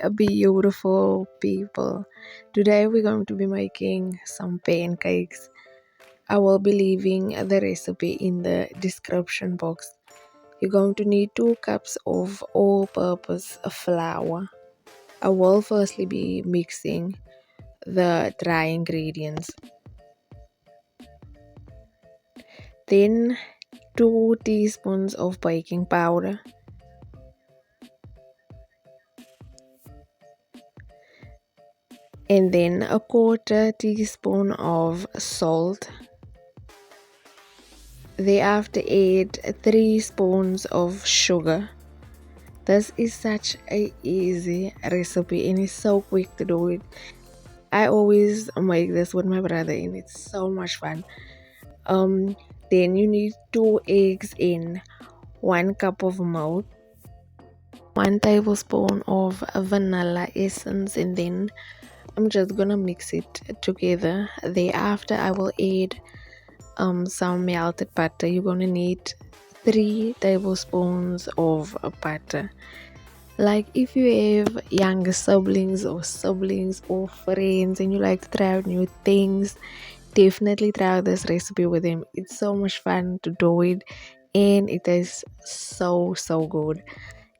Hi, beautiful people. Today we're going to be making some pancakes. I will be leaving the recipe in the description box. You're going to need 2 cups of all purpose flour. I will firstly be mixing the dry ingredients. Then 2 teaspoons of baking powder. And then a quarter teaspoon of salt. Thereafter add 3 spoons of sugar. This is such a easy recipe and it's so quick to do it. I always make this with my brother and it's so much fun. Then you need 2 eggs in 1 cup of milk, 1 tablespoon of vanilla essence, and then I'm just gonna mix it together. Thereafter I will add some melted butter. You're gonna need 3 tablespoons of butter. Like if you have younger siblings or friends and you like to try out new things, definitely try out this recipe with them. It's so much fun to do it and it is so good.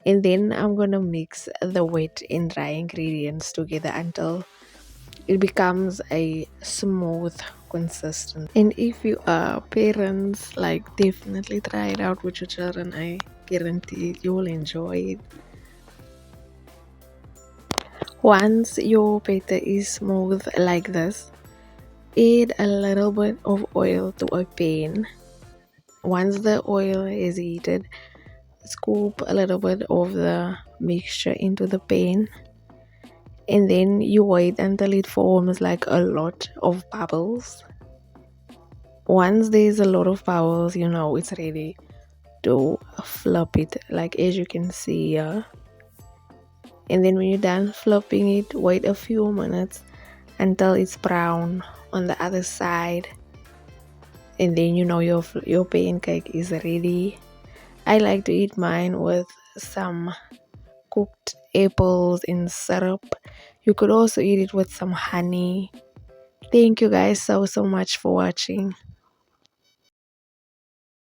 And then I'm gonna mix the wet and dry ingredients together until it becomes a smooth consistent. And if you are parents, like definitely try it out with your children. I guarantee you will enjoy it. Once your batter is smooth like this, add a little bit of oil to a pan. Once the oil is heated, scoop a little bit of the mixture into the pan, and then you wait until it forms like a lot of bubbles. Once there's a lot of bubbles, you know it's ready to flip it, like as you can see here. And then when you're done flipping it, wait a few minutes until it's brown on the other side, and then you know your pancake is ready. I like to eat mine with some cooked apples in syrup. You could also eat it with some honey. Thank you guys so much for watching.